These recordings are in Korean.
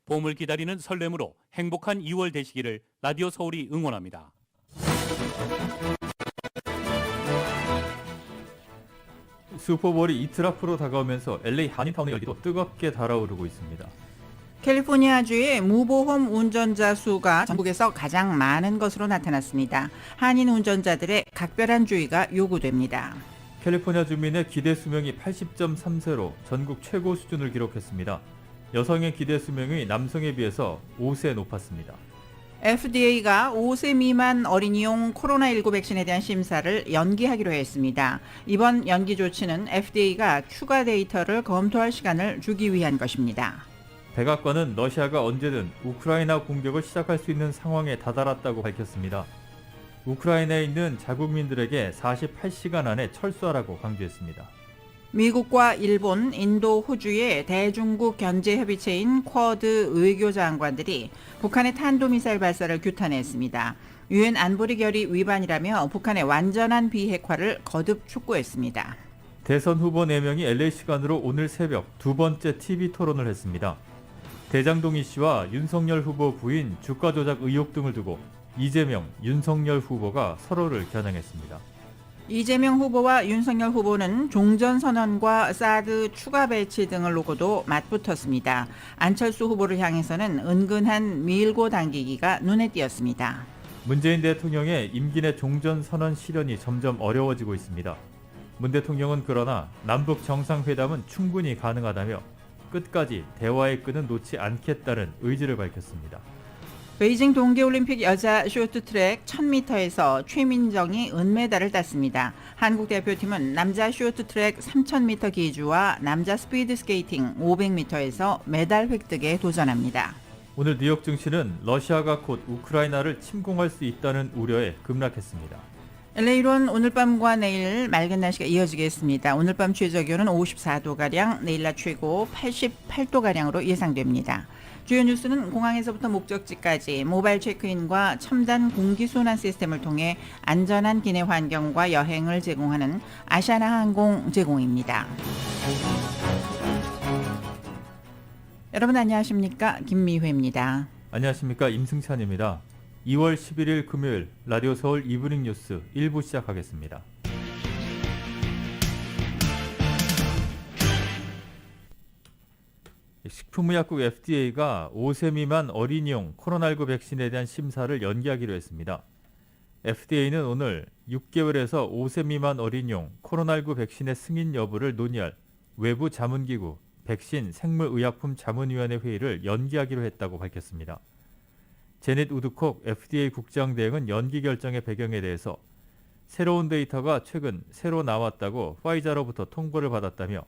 봄을 기다리는 설렘으로 행복한 2월 되시기를 라디오 서울이 응원합니다. 슈퍼볼이 이틀 앞으로 다가오면서 LA 한인타운의 열기도 뜨겁게 달아오르고 있습니다. 캘리포니아주의 무보험 운전자 수가 전국에서 가장 많은 것으로 나타났습니다. 한인 운전자들의 각별한 주의가 요구됩니다. 캘리포니아 주민의 기대 수명이 80.3세로 전국 최고 수준을 기록했습니다. 여성의 기대 수명이 남성에 비해서 5세 높았습니다. FDA가 5세 미만 어린이용 코로나19 백신에 대한 심사를 연기하기로 했습니다. 이번 연기 조치는 FDA가 추가 데이터를 검토할 시간을 주기 위한 것입니다. 백악관은 러시아가 언제든 우크라이나 공격을 시작할 수 있는 상황에 다다랐다고 밝혔습니다. 우크라이나에 있는 자국민들에게 48시간 안에 철수하라고 강조했습니다. 미국과 일본, 인도, 호주의 대중국 견제협의체인 쿼드 외교장관들이 북한의 탄도미사일 발사를 규탄했습니다. 유엔 안보리 결의 위반이라며 북한의 완전한 비핵화를 거듭 촉구했습니다. 대선 후보 4명이 LA 시간으로 오늘 새벽 두 번째 TV 토론을 했습니다. 대장동희 씨와 윤석열 후보 부인 주가 조작 의혹 등을 두고 이재명, 윤석열 후보가 서로를 겨냥했습니다. 이재명 후보와 윤석열 후보는 종전선언과 사드 추가 배치 등을 놓고도 맞붙었습니다. 안철수 후보를 향해서는 은근한 밀고 당기기가 눈에 띄었습니다. 문재인 대통령의 임기 내 종전선언 실현이 점점 어려워지고 있습니다. 문 대통령은 그러나 남북 정상회담은 충분히 가능하다며 끝까지 대화의 끈은 놓지 않겠다는 의지를 밝혔습니다. 베이징 동계올림픽 여자 쇼트트랙 1000m에서 최민정이 은메달을 땄습니다. 한국 대표팀은 남자 쇼트트랙 3000m 기주와 남자 스피드스케이팅 500m에서 메달 획득에 도전합니다. 오늘 뉴욕 증시는 러시아가 곧 우크라이나를 침공할 수 있다는 우려에 급락했습니다. LA로는 오늘 밤과 내일 맑은 날씨가 이어지겠습니다. 오늘 밤 최저기온은 54도가량, 내일 낮 최고 88도가량으로 예상됩니다. 주요 뉴스는 공항에서부터 목적지까지 모바일 체크인과 첨단 공기순환 시스템을 통해 안전한 기내 환경과 여행을 제공하는 아시아나 항공 제공입니다. 여러분 안녕하십니까? 김미회입니다. 안녕하십니까? 임승찬입니다. 2월 11일 금요일 라디오 서울 이브닝 뉴스 1부 시작하겠습니다. 식품의약국 FDA가 5세 미만 어린이용 코로나19 백신에 대한 심사를 연기하기로 했습니다. FDA는 오늘 6개월에서 5세 미만 어린이용 코로나19 백신의 승인 여부를 논의할 외부 자문기구 백신 생물의약품 자문위원회 회의를 연기하기로 했다고 밝혔습니다. 제닛 우드콕 FDA 국장 대행은 연기 결정의 배경에 대해서 새로운 데이터가 최근 새로 나왔다고 화이자로부터 통보를 받았다며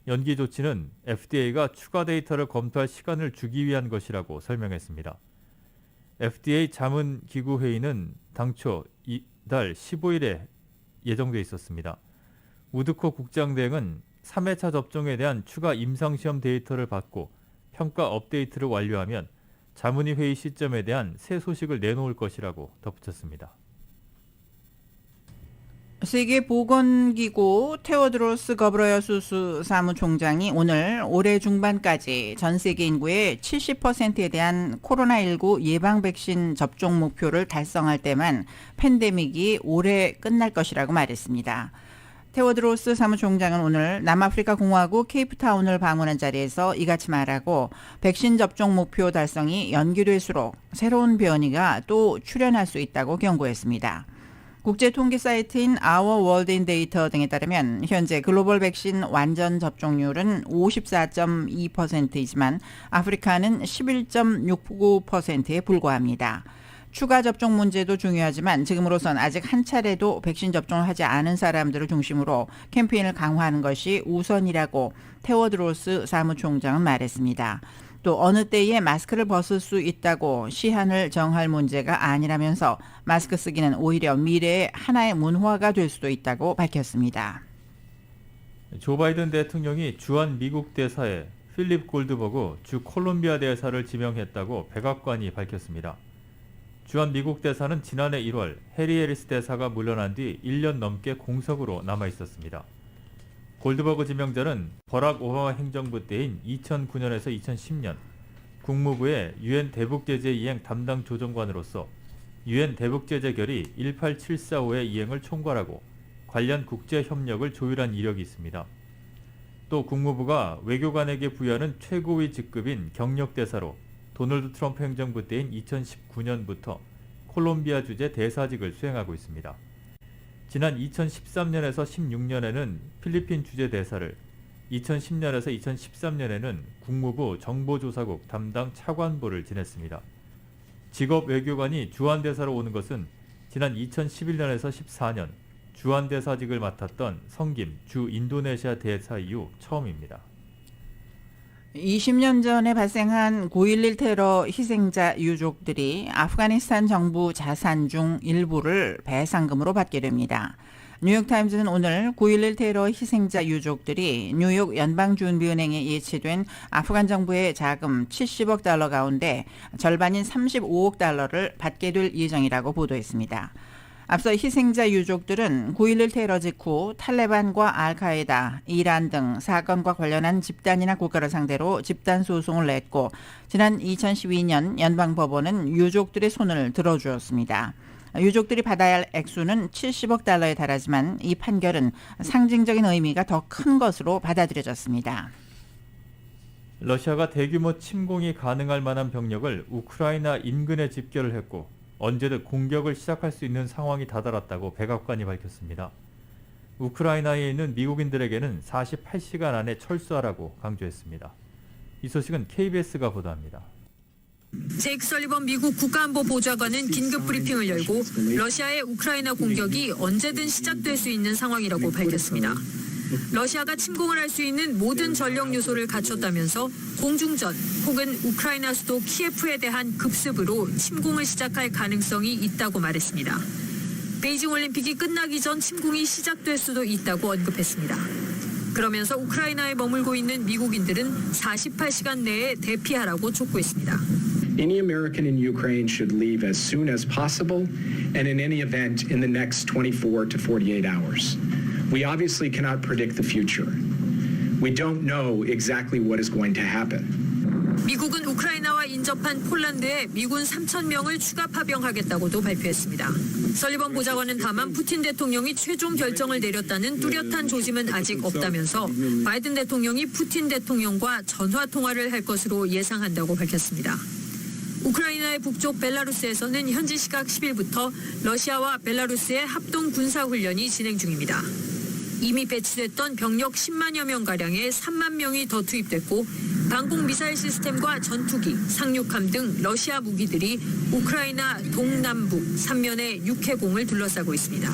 연기 조치는 FDA가 추가 데이터를 검토할 시간을 주기 위한 것이라고 설명했습니다. FDA 자문기구 회의는 당초 이달 15일에 예정돼 있었습니다. 우드콕 국장 대행은 3회차 접종에 대한 추가 임상시험 데이터를 받고 평가 업데이트를 완료하면 자문위 회의 시점에 대한 새 소식을 내놓을 것이라고 덧붙였습니다. 세계보건기구 테오드로스 거브러여수스 사무총장이 오늘 올해 중반까지 전 세계 인구의 70%에 대한 코로나19 예방 백신 접종 목표를 달성할 때만 팬데믹이 올해 끝날 것이라고 말했습니다. 테오드로스 사무총장은 오늘 남아프리카 공화국 케이프타운을 방문한 자리에서 이같이 말하고 백신 접종 목표 달성이 연기될수록 새로운 변이가 또 출현할 수 있다고 경고했습니다. 국제 통계 사이트인 Our World in Data 등에 따르면 현재 글로벌 백신 완전 접종률은 54.2%이지만 아프리카는 11.69%에 불과합니다. 추가 접종 문제도 중요하지만 지금으로선 아직 한 차례도 백신 접종을 하지 않은 사람들을 중심으로 캠페인을 강화하는 것이 우선이라고 테오드로스 사무총장은 말했습니다. 또 어느 때에 마스크를 벗을 수 있다고 시한을 정할 문제가 아니라면서 마스크 쓰기는 오히려 미래의 하나의 문화가 될 수도 있다고 밝혔습니다. 조 바이든 대통령이 주한 미국 대사에 필립 골드버그 주 콜롬비아 대사를 지명했다고 백악관이 밝혔습니다. 주한 미국 대사는 지난해 1월 해리 해리스 대사가 물러난 뒤 1년 넘게 공석으로 남아 있었습니다. 골드버그 지명자는 버락 오바마 행정부 때인 2009년에서 2010년 국무부의 유엔 대북제재 이행 담당 조정관으로서 유엔 대북제재 결의 18745의 이행을 총괄하고 관련 국제협력을 조율한 이력이 있습니다. 또 국무부가 외교관에게 부여하는 최고위 직급인 경력대사로 도널드 트럼프 행정부 때인 2019년부터 콜롬비아 주재 대사직을 수행하고 있습니다. 지난 2013년에서 16년에는 필리핀 주재 대사를, 2010년에서 2013년에는 국무부 정보조사국 담당 차관보를 지냈습니다. 직업 외교관이 주한대사로 오는 것은 지난 2011년에서 14년 주한대사직을 맡았던 성김 주 인도네시아 대사 이후 처음입니다. 20년 전에 발생한 9.11 테러 희생자 유족들이 아프가니스탄 정부 자산 중 일부를 배상금으로 받게 됩니다. 뉴욕타임즈는 오늘 9.11 테러 희생자 유족들이 뉴욕 연방준비은행에 예치된 아프간 정부의 자금 70억 달러 가운데 절반인 35억 달러를 받게 될 예정이라고 보도했습니다. 앞서 희생자 유족들은 9.11 테러 직후 탈레반과 알카에다, 이란 등 사건과 관련한 집단이나 국가를 상대로 집단 소송을 냈고 지난 2012년 연방법원은 유족들의 손을 들어주었습니다. 유족들이 받아야 할 액수는 70억 달러에 달하지만 이 판결은 상징적인 의미가 더 큰 것으로 받아들여졌습니다. 러시아가 대규모 침공이 가능할 만한 병력을 우크라이나 인근에 집결을 했고 언제든 공격을 시작할 수 있는 상황이 다다랐다고 백악관이 밝혔습니다. 우크라이나에 있는 미국인들에게는 48시간 안에 철수하라고 강조했습니다. 이 소식은 KBS가 보도합니다. 제이크 설리번 미국 국가안보 보좌관은 긴급 브리핑을 열고 러시아의 우크라이나 공격이 언제든 시작될 수 있는 상황이라고 밝혔습니다. 러시아가 침공을 할 수 있는 모든 전력 요소를 갖췄다면서 공중전 혹은 우크라이나 수도 키예프에 대한 급습으로 침공을 시작할 가능성이 있다고 말했습니다. 베이징 올림픽이 끝나기 전 침공이 시작될 수도 있다고 언급했습니다. 그러면서 우크라이나에 머물고 있는 미국인들은 48시간 내에 대피하라고 촉구했습니다. Any American in Ukraine should leave as soon as possible and in any event in the next 24 to 48 hours. We obviously cannot predict the future. We don't know exactly what is going to happen. 미국은 우크라이나와 인접한 폴란드에 미군 3,000명을 추가 파병하겠다고도 발표했습니다. 설리번 보좌관은 다만 푸틴 대통령이 최종 결정을 내렸다는 뚜렷한 조짐은 아직 없다면서 바이든 대통령이 푸틴 대통령과 전화 통화를 할 것으로 예상한다고 밝혔습니다. 우크라이나의 북쪽 벨라루스에서는 현지 시각 10일부터 러시아와 벨라루스의 합동 군사훈련이 진행 중입니다. 이미 배치됐던 병력 10만여 명가량에 3만 명이 더 투입됐고 방공 미사일 시스템과 전투기, 상륙함 등 러시아 무기들이 우크라이나 동남부 3면의 육해공을 둘러싸고 있습니다.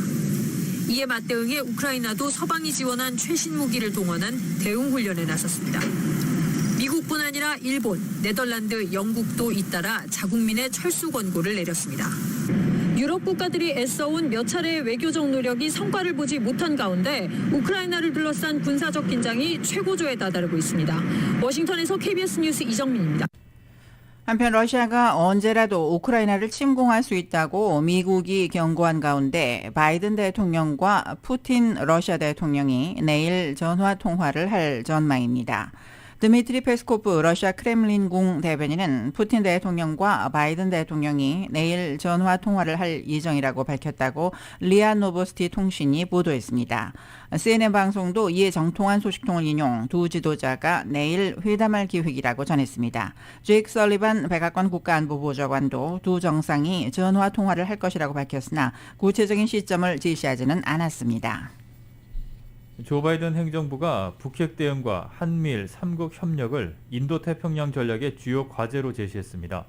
이에 맞대응해 우크라이나도 서방이 지원한 최신 무기를 동원한 대응 훈련에 나섰습니다. 미국뿐 아니라 일본, 네덜란드, 영국도 잇따라 자국민의 철수 권고를 내렸습니다. 유럽 국가들이 애써온 몇 차례의 외교적 노력이 성과를 보지 못한 가운데 우크라이나를 둘러싼 군사적 긴장이 최고조에 다다르고 있습니다. 워싱턴에서 KBS 뉴스 이정민입니다. 한편 러시아가 언제라도 우크라이나를 침공할 수 있다고 미국이 경고한 가운데 바이든 대통령과 푸틴 러시아 대통령이 내일 전화 통화를 할 전망입니다. 드미트리 페스코프 러시아 크렘린궁 대변인은 푸틴 대통령과 바이든 대통령이 내일 전화 통화를 할 예정이라고 밝혔다고 리아 노보스티 통신이 보도했습니다. CNN 방송도 이에 정통한 소식통을 인용 두 지도자가 내일 회담할 계획이라고 전했습니다. 제이크 설리번 백악관 국가안보보좌관도 두 정상이 전화 통화를 할 것이라고 밝혔으나 구체적인 시점을 제시하지는 않았습니다. 조 바이든 행정부가 북핵 대응과 한미일 3국 협력을 인도태평양 전략의 주요 과제로 제시했습니다.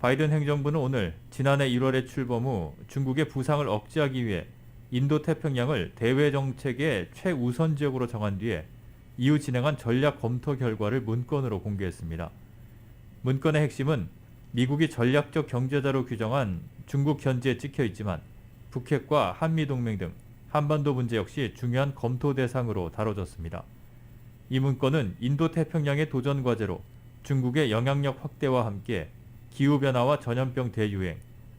바이든 행정부는 오늘 지난해 1월에 출범 후 중국의 부상을 억제하기 위해 인도태평양을 대외 정책의 최우선 지역으로 정한 뒤에 이후 진행한 전략 검토 결과를 문건으로 공개했습니다. 문건의 핵심은 미국이 전략적 경제자로 규정한 중국 견지에 찍혀 있지만 북핵과 한미동맹 등 한반도 문제 역시 중요한 검토 대상으로 다뤄졌습니다. 이 문건은 인도태평양의 도전 과제로 중국의 영향력 확대와 함께 기후변화와 전염병 대유행,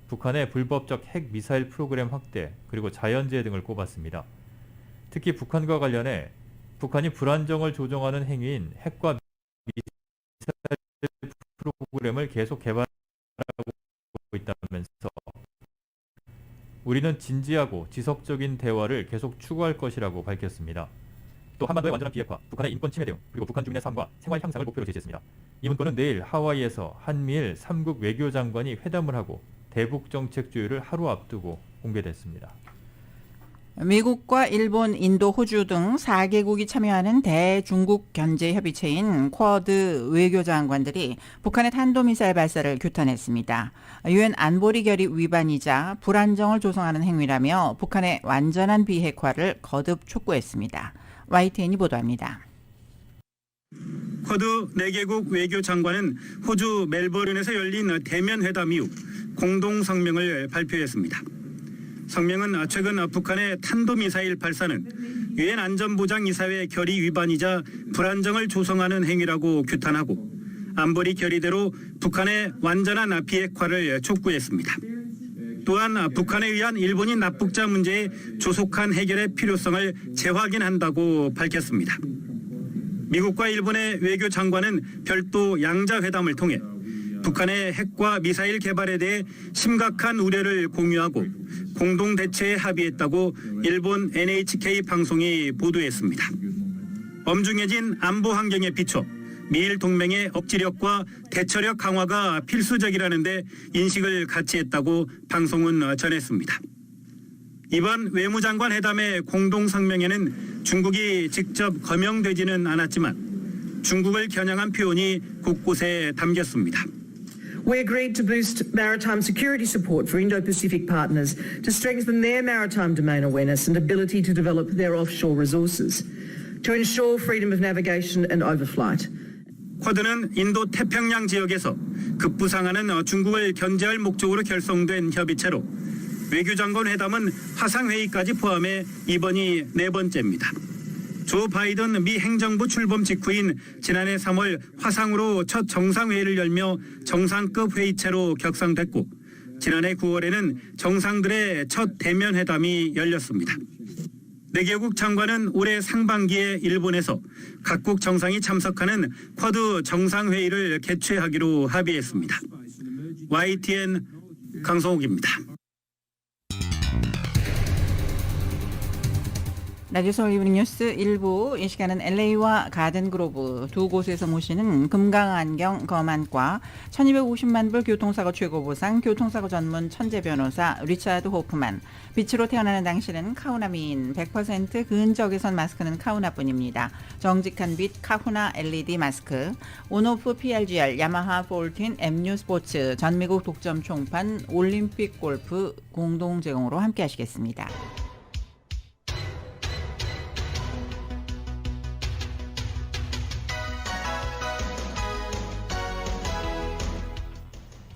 북한의 불법적 핵 미사일 프로그램 확대, 그리고 자연재해 등을 꼽았습니다. 특히 북한과 관련해 북한이 불안정을 조정하는 행위인 핵과 미사일 프로그램을 계속 개발하고 있다면서 우리는 진지하고 지속적인 대화를 계속 추구할 것이라고 밝혔습니다. 또 한반도의 완전한 비핵화, 북한의 인권 침해 대응, 그리고 북한 주민의 삶과 생활 향상을 목표로 제시했습니다. 이 문건은 내일 하와이에서 한미일 3국 외교장관이 회담을 하고 대북 정책 조율을 하루 앞두고 공개됐습니다. 미국과 일본, 인도, 호주 등 4개국이 참여하는 대중국 견제 협의체인 쿼드 외교장관들이 북한의 탄도미사일 발사를 규탄했습니다. 유엔 안보리 결의 위반이자 불안정을 조성하는 행위라며 북한의 완전한 비핵화를 거듭 촉구했습니다. YTN이 보도합니다. 쿼드 4개국 외교장관은 호주 멜버른에서 열린 대면 회담 이후 공동 성명을 발표했습니다. 성명은 최근 북한의 탄도미사일 발사는 유엔 안전보장이사회 결의 위반이자 불안정을 조성하는 행위라고 규탄하고 안보리 결의대로 북한의 완전한 비핵화를 촉구했습니다. 또한 북한에 의한 일본인 납북자 문제의 조속한 해결의 필요성을 재확인한다고 밝혔습니다. 미국과 일본의 외교장관은 별도 양자회담을 통해 북한의 핵과 미사일 개발에 대해 심각한 우려를 공유하고 공동 대처에 합의했다고 일본 NHK 방송이 보도했습니다. 엄중해진 안보 환경에 비춰 미일 동맹의 억지력과 대처력 강화가 필수적이라는 데 인식을 같이 했다고 방송은 전했습니다. 이번 외무장관 회담의 공동 성명에는 중국이 직접 거명되지는 않았지만 중국을 겨냥한 표현이 곳곳에 담겼습니다. We agreed to boost maritime security support for Indo-Pacific partners to strengthen their maritime domain awareness and ability to develop their offshore resources, to ensure freedom of navigation and overflight. 쿼드는 인도 태평양 지역에서 급부상하는 중국을 견제할 목적으로 결성된 협의체로 외교장관 회담은 화상회의까지 포함해 이번이 4번째입니다. 조 바이든 미 행정부 출범 직후인 지난해 3월 화상으로 첫 정상회의를 열며 정상급 회의체로 격상됐고 지난해 9월에는 정상들의 첫 대면 회담이 열렸습니다. 4개국 장관은 올해 상반기에 일본에서 각국 정상이 참석하는 쿼드 정상회의를 개최하기로 합의했습니다. YTN 강성욱입니다. 라디오 서울 이브닝 뉴스 1부, 이 시간은 LA와 가든그로브 두 곳에서 모시는 금강안경 검안과 1250만 불 교통사고 최고보상 교통사고 전문 천재 변호사 리차드 호프만, 빛으로 태어나는 당신은 카우나 미인, 100% 근적외선 마스크는 카우나뿐입니다. 정직한 빛 카후나 LED 마스크, 온오프 PRGR, 야마하 폴틴, MU 스포츠, 전미국 독점 총판, 올림픽 골프 공동 제공으로 함께 하시겠습니다.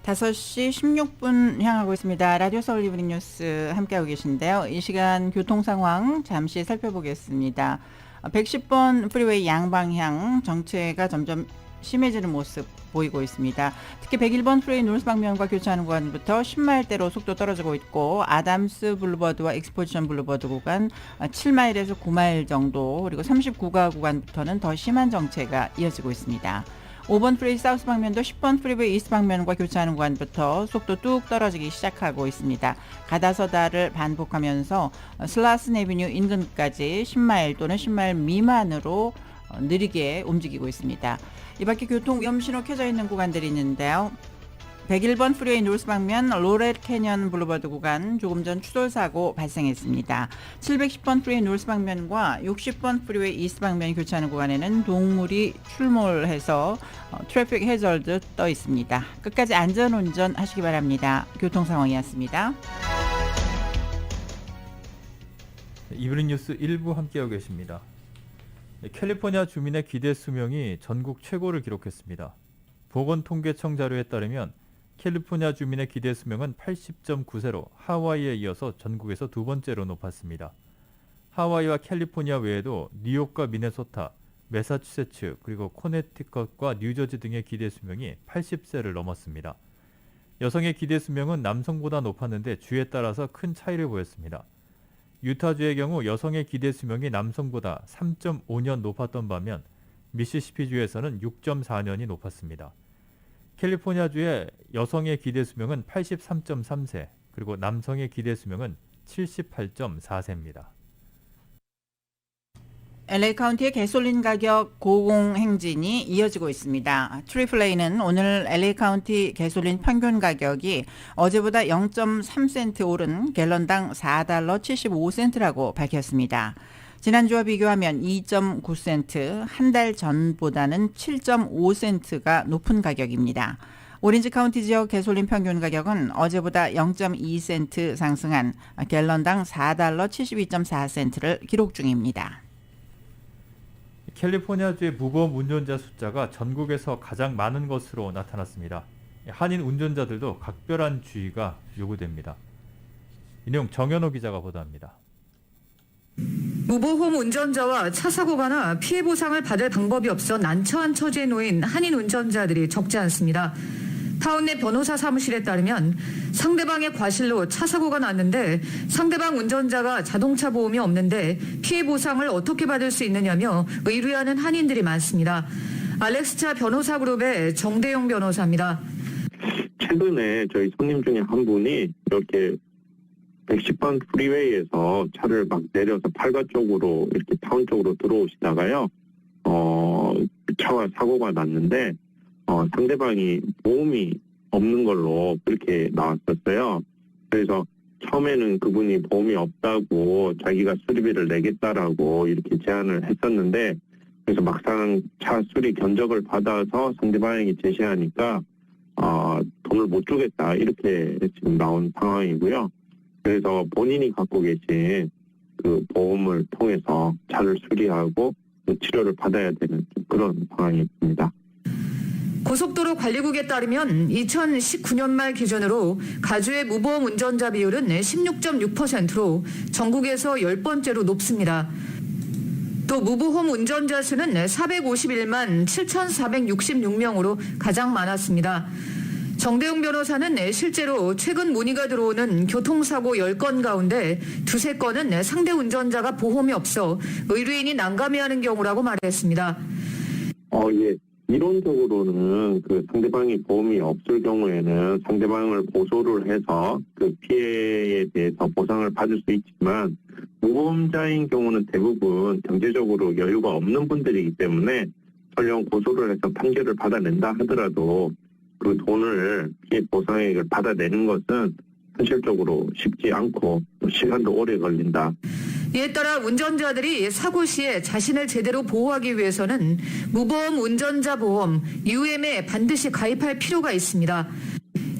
5시 16분 향하고 있습니다. 라디오 서울 이브닝 뉴스 함께하고 계신데요. 이 시간 교통 상황 잠시 살펴보겠습니다. 110번 프리웨이 양방향 정체가 점점 심해지는 모습 보이고 있습니다. 특히 101번 프리웨이 노스 방면과 교차하는 구간부터 10마일대로 속도 떨어지고 있고, 아담스 블루버드와 익스포지션 블루버드 구간 7마일에서 9마일 정도, 그리고 39가 구간부터는 더 심한 정체가 이어지고 있습니다. 5번 프리웨이 사우스 방면도 10번 프리웨이 이스트 방면과 교차하는 구간부터 속도 뚝 떨어지기 시작하고 있습니다. 가다서다를 반복하면서 슬라슨 애비뉴 인근까지 10마일 또는 10마일 미만으로 느리게 움직이고 있습니다. 이 밖에 교통 위험신호 켜져 있는 구간들이 있는데요. 101번 프리웨이 노스 방면 로렛 캐년 블루버드 구간 조금 전 추돌 사고 발생했습니다. 710번 프리웨이 노스 방면과 60번 프리웨이 이스트 방면이 교차하는 구간에는 동물이 출몰해서 트래픽 해저드 떠 있습니다. 끝까지 안전운전 하시기 바랍니다. 교통 상황이었습니다. 이브닝 뉴스 1부 함께하고 계십니다. 캘리포니아 주민의 기대 수명이 전국 최고를 기록했습니다. 보건통계청 자료에 따르면 캘리포니아 주민의 기대 수명은 80.9세로 하와이에 이어서 전국에서 두 번째로 높았습니다. 하와이와 캘리포니아 외에도 뉴욕과 미네소타, 매사추세츠, 그리고 코네티컷과 뉴저지 등의 기대 수명이 80세를 넘었습니다. 여성의 기대 수명은 남성보다 높았는데 주에 따라서 큰 차이를 보였습니다. 유타주의 경우 여성의 기대 수명이 남성보다 3.5년 높았던 반면 미시시피주에서는 6.4년이 높았습니다. 캘리포니아주의 여성의 기대 수명은 83.3세, 그리고 남성의 기대 수명은 78.4세입니다. LA 카운티의 가솔린 가격 고공행진이 이어지고 있습니다. 트리플레이는 오늘 LA 카운티 가솔린 평균 가격이 어제보다 0.3센트 오른 갤런당 4달러 75센트라고 밝혔습니다. 지난주와 비교하면 2.9센트, 한 달 전보다는 7.5센트가 높은 가격입니다. 오렌지 카운티 지역 가솔린 평균 가격은 어제보다 0.2센트 상승한 갤런당 4달러 72.4센트를 기록 중입니다. 캘리포니아주의 무보험 운전자 숫자가 전국에서 가장 많은 것으로 나타났습니다. 한인 운전자들도 각별한 주의가 요구됩니다. 이 내용 정현호 기자가 보도합니다. 무보험 운전자와 차 사고가 나 피해 보상을 받을 방법이 없어 난처한 처지에 놓인 한인 운전자들이 적지 않습니다. 타운 내 변호사 사무실에 따르면 상대방의 과실로 차 사고가 났는데 상대방 운전자가 자동차 보험이 없는데 피해 보상을 어떻게 받을 수 있느냐며 의뢰하는 한인들이 많습니다. 알렉스차 변호사 그룹의 정대용 변호사입니다. 최근에 저희 손님 중에 한 분이 이렇게 110번 프리웨이에서 차를 막 내려서 팔가 쪽으로 이렇게 타운 쪽으로 들어오시다가요. 차와 사고가 났는데 상대방이 보험이 없는 걸로 그렇게 나왔었어요. 그래서 처음에는 그분이 보험이 없다고 자기가 수리비를 내겠다라고 이렇게 제안을 했었는데 그래서 막상 차 수리 견적을 받아서 상대방에게 제시하니까 돈을 못 주겠다 이렇게 지금 나온 상황이고요. 그래서 본인이 갖고 계신 그 보험을 통해서 차를 수리하고 치료를 받아야 되는 그런 상황이 있습니다. 고속도로 관리국에 따르면 2019년 말 기준으로 가주의 무보험 운전자 비율은 16.6%로 전국에서 10번째로 높습니다. 또 무보험 운전자 수는 451만 7,466명으로 가장 많았습니다. 정대용 변호사는 실제로 최근 문의가 들어오는 교통사고 10건 가운데 2~3건은 상대 운전자가 보험이 없어 의뢰인이 난감해하는 경우라고 말했습니다. 예. 이론적으로는 그 상대방이 보험이 없을 경우에는 상대방을 고소를 해서 그 피해에 대해서 보상을 받을 수 있지만 무보험자인 경우는 대부분 경제적으로 여유가 없는 분들이기 때문에 설령 고소를 해서 판결을 받아낸다 하더라도 그 돈을 피해 보상액을 받아내는 것은 현실적으로 쉽지 않고 또 시간도 오래 걸린다. 이에 따라 운전자들이 사고 시에 자신을 제대로 보호하기 위해서는 무보험 운전자 보험 UM에 반드시 가입할 필요가 있습니다.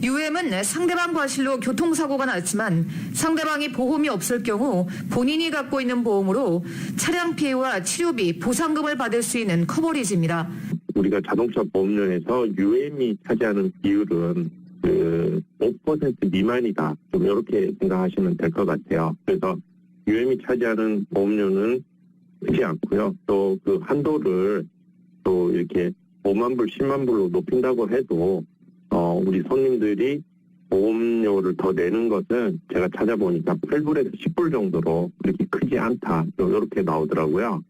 UM은 상대방 과실로 교통사고가 났지만 상대방이 보험이 없을 경우 본인이 갖고 있는 보험으로 차량 피해와 치료비, 보상금을 받을 수 있는 커버리지입니다. 우리가 자동차 보험료에서 UM이 차지하는 비율은 5% 미만이다. 좀 이렇게 생각하시면 될 것 같아요. 그래서 UM이 차지하는 보험료는 크지 않고요. 또 그 한도를 또 이렇게 5만 불, 10만 불로 높인다고 해도 우리 손님들이 보험료를 더 내는 것은 제가 찾아보니까 8불에서 10불 정도로 그렇게 크지 않다. 이렇게 나오더라고요.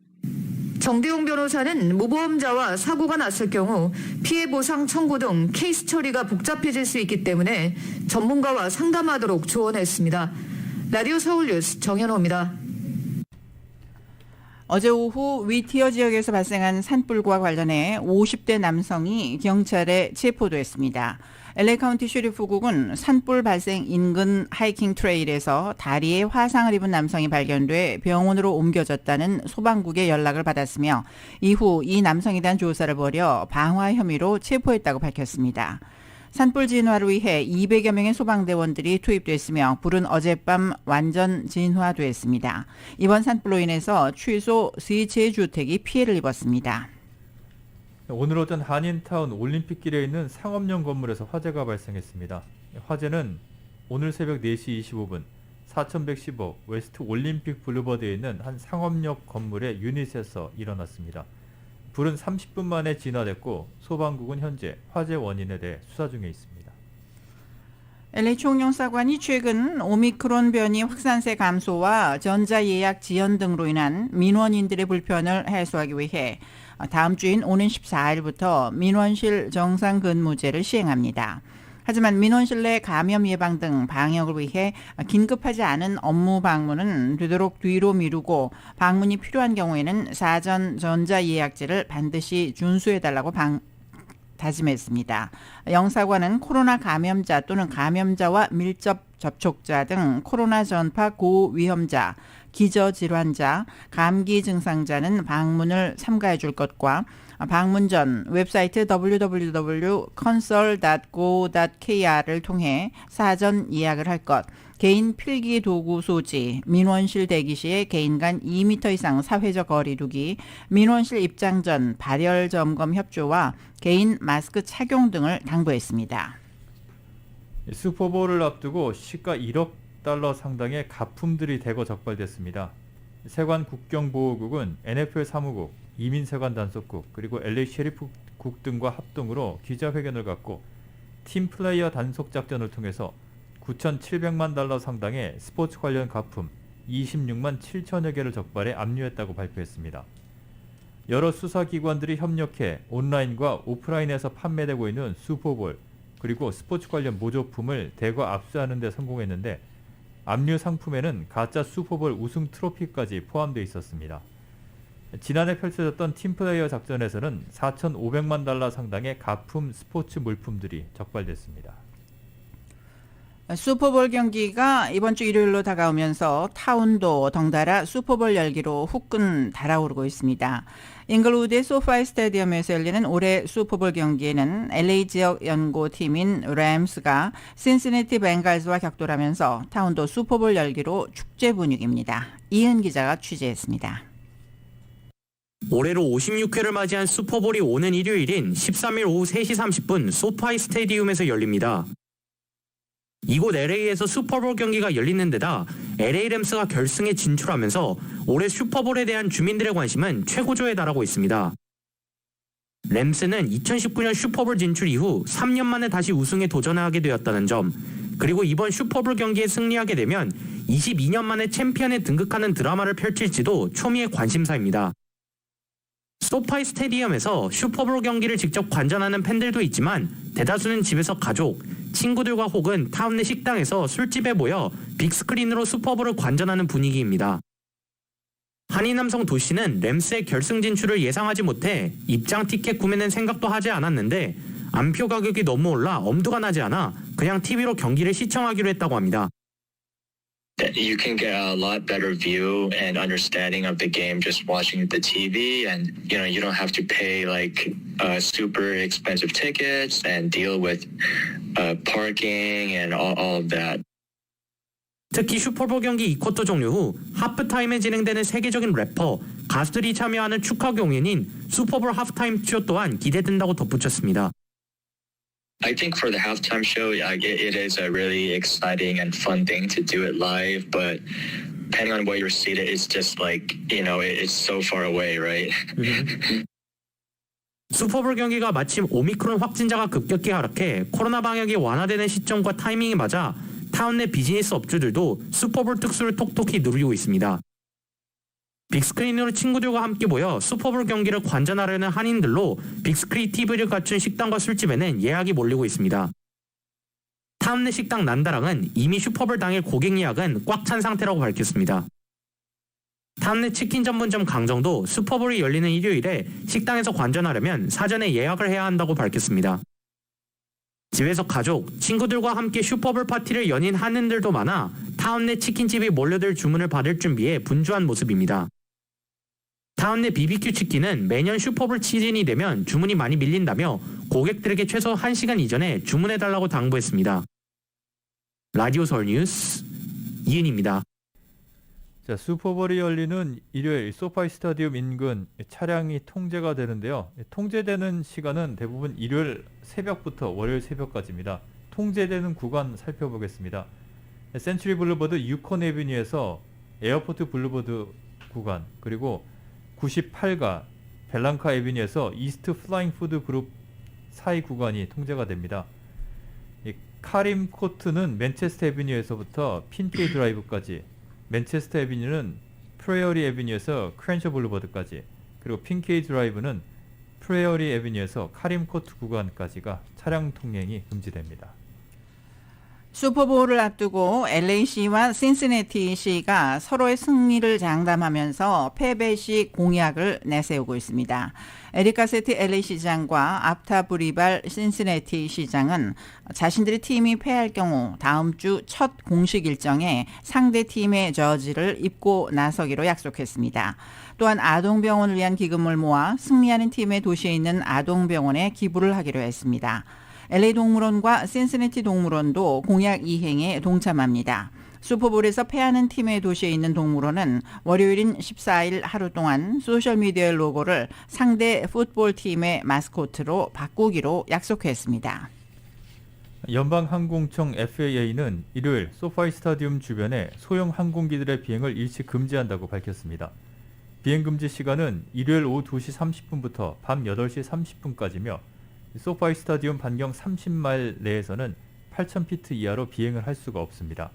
정대용 변호사는 무보험자와 사고가 났을 경우 피해 보상 청구 등 케이스 처리가 복잡해질 수 있기 때문에 전문가와 상담하도록 조언했습니다. 라디오 서울뉴스 정현호입니다. 어제 오후 위티어 지역에서 발생한 산불과 관련해 50대 남성이 경찰에 체포됐습니다. LA 카운티 슈리프국은 산불 발생 인근 하이킹 트레일에서 다리에 화상을 입은 남성이 발견돼 병원으로 옮겨졌다는 소방국의 연락을 받았으며 이후 이 남성에 대한 조사를 벌여 방화 혐의로 체포했다고 밝혔습니다. 산불 진화를 위해 200여 명의 소방대원들이 투입됐으며 불은 어젯밤 완전 진화됐습니다. 이번 산불로 인해서 최소 3채의 주택이 피해를 입었습니다. 오늘 오전 한인타운 올림픽길에 있는 상업용 건물에서 화재가 발생했습니다. 화재는 오늘 새벽 4시 25분 4115 웨스트 올림픽 블루버드에 있는 한 상업역 건물의 유닛에서 일어났습니다. 불은 30분 만에 진화됐고 소방국은 현재 화재 원인에 대해 수사 중에 있습니다. LA 총영사관이 최근 오미크론 변이 확산세 감소와 전자예약 지연 등으로 인한 민원인들의 불편을 해소하기 위해 다음 주인 오는 14일부터 민원실 정상 근무제를 시행합니다. 하지만 민원실 내 감염 예방 등 방역을 위해 긴급하지 않은 업무 방문은 되도록 뒤로 미루고 방문이 필요한 경우에는 사전 전자예약제를 반드시 준수해달라고 다짐했습니다. 영사관은 코로나 감염자 또는 감염자와 밀접 접촉자 등 코로나 전파 고위험자, 기저질환자, 감기 증상자는 방문을 삼가해 줄 것과 방문 전 웹사이트 www.consult.go.kr을 통해 사전 예약을 할 것, 개인 필기 도구 소지, 민원실 대기 시에 개인 간 2m 이상 사회적 거리 두기, 민원실 입장 전 발열 점검 협조와 개인 마스크 착용 등을 당부했습니다. 슈퍼볼을 앞두고 시가 1억 달러 상당의 가품들이 대거 적발됐습니다. 세관 국경보호국은 NFL 사무국, 이민세관 단속국, 그리고 LA 셰리프국 등과 합동으로 기자회견을 갖고 팀 플레이어 단속 작전을 통해서 9,700만 달러 상당의 스포츠 관련 가품 26만 7천여 개를 적발해 압류했다고 발표했습니다. 여러 수사기관들이 협력해 온라인과 오프라인에서 판매되고 있는 슈퍼볼 그리고 스포츠 관련 모조품을 대거 압수하는 데 성공했는데 압류 상품에는 가짜 슈퍼볼 우승 트로피까지 포함되어 있었습니다. 지난해 펼쳐졌던 팀플레이어 작전에서는 4,500만 달러 상당의 가품 스포츠 물품들이 적발됐습니다. 슈퍼볼 경기가 이번 주 일요일로 다가오면서 타운도 덩달아 슈퍼볼 열기로 후끈 달아오르고 있습니다. 잉글우드의 소파이 스타디움에서 열리는 올해 슈퍼볼 경기에는 LA 지역 연고팀인 램스가 신시내티 벵갈즈와 격돌하면서 타운도 슈퍼볼 열기로 축제 분위기입니다. 이은 기자가 취재했습니다. 올해로 56회를 맞이한 슈퍼볼이 오는 일요일인 13일 오후 3시 30분 소파이 스타디움에서 열립니다. 이곳 LA에서 슈퍼볼 경기가 열리는 데다 LA 램스가 결승에 진출하면서 올해 슈퍼볼에 대한 주민들의 관심은 최고조에 달하고 있습니다. 램스는 2019년 슈퍼볼 진출 이후 3년 만에 다시 우승에 도전하게 되었다는 점, 그리고 이번 슈퍼볼 경기에 승리하게 되면 22년 만에 챔피언에 등극하는 드라마를 펼칠지도 초미의 관심사입니다. 소파이 스타디움에서 슈퍼볼 경기를 직접 관전하는 팬들도 있지만 대다수는 집에서 가족, 친구들과 혹은 타운 내 식당에서 술집에 모여 빅스크린으로 슈퍼볼을 관전하는 분위기입니다. 한인남성 도씨는 램스의 결승 진출을 예상하지 못해 입장 티켓 구매는 생각도 하지 않았는데 안표 가격이 너무 올라 엄두가 나지 않아 그냥 TV로 경기를 시청하기로 했다고 합니다. You can get a lot better view and understanding of the game just watching the TV, and you don't have to pay like super expensive tickets and deal with parking and all of that. 특히 슈퍼볼 경기 2쿼터 종료 후 하프타임에 진행되는 세계적인 래퍼, 가수들이 참여하는 축하 공연인 슈퍼볼 하프타임 쇼 또한 기대된다고 덧붙였습니다. I think for the halftime show, it is a really exciting and fun thing to do it live, but depending on where you're seated, it's just like, it's so far away, right? 슈퍼볼 경기가 마침 오미크론 확진자가 급격히 하락해 코로나 방역이 완화되는 시점과 타이밍이 맞아 타운 내 비즈니스 업주들도 슈퍼볼 특수를 톡톡히 누리고 있습니다. 빅스크린으로 친구들과 함께 모여 슈퍼볼 경기를 관전하려는 한인들로 빅스크린 TV를 갖춘 식당과 술집에는 예약이 몰리고 있습니다. 타운 내 식당 난다랑은 이미 슈퍼볼 당일 고객 예약은 꽉 찬 상태라고 밝혔습니다. 타운 내 치킨 전문점 강정도 슈퍼볼이 열리는 일요일에 식당에서 관전하려면 사전에 예약을 해야 한다고 밝혔습니다. 집에서 가족, 친구들과 함께 슈퍼볼 파티를 여는 한인들도 많아 타운 내 치킨집이 몰려들 주문을 받을 준비에 분주한 모습입니다. 타운 내 BBQ 치킨은 매년 슈퍼볼 시즌이 되면 주문이 많이 밀린다며 고객들에게 최소 1시간 이전에 주문해달라고 당부했습니다. 라디오 서울 뉴스 이은입니다. 자, 슈퍼볼이 열리는 일요일 소파이 스타디움 인근 차량이 통제가 되는데요. 통제되는 시간은 대부분 일요일 새벽부터 월요일 새벽까지입니다. 통제되는 구간 살펴보겠습니다. 센츄리 블루버드 유콘 에비뉴에서 에어포트 블루버드 구간, 그리고 98가 벨랑카 에비뉴에서 이스트 플라잉 푸드 그룹 사이 구간이 통제가 됩니다. 카림 코트는 맨체스터 애비뉴에서부터 핀케이 드라이브까지, 맨체스터 애비뉴는 프레어리 애비뉴에서 크랜셔 블루버드까지, 그리고 핀케이 드라이브는 프레어리 애비뉴에서 카림 코트 구간까지가 차량 통행이 금지됩니다. 슈퍼볼을 앞두고 LA시와 신시내티시가 서로의 승리를 장담하면서 패배 시 공약을 내세우고 있습니다. 에릭 가세트 LA 시장과 압타 브리발 신시내티 시장은 자신들의 팀이 패할 경우 다음 주 첫 공식 일정에 상대 팀의 저지를 입고 나서기로 약속했습니다. 또한 아동병원을 위한 기금을 모아 승리하는 팀의 도시에 있는 아동병원에 기부를 하기로 했습니다. LA 동물원과 신시내티 동물원도 공약 이행에 동참합니다. 슈퍼볼에서 패하는 팀의 도시에 있는 동물원은 월요일인 14일 하루 동안 소셜미디어의 로고를 상대 풋볼팀의 마스코트로 바꾸기로 약속했습니다. 연방항공청 FAA는 일요일 소파이 스타디움 주변에 소형 항공기들의 비행을 일시 금지한다고 밝혔습니다. 비행 금지 시간은 일요일 오후 2시 30분부터 밤 8시 30분까지며 소파이 스타디움 반경 30마일 내에서는 8,000피트 이하로 비행을 할 수가 없습니다.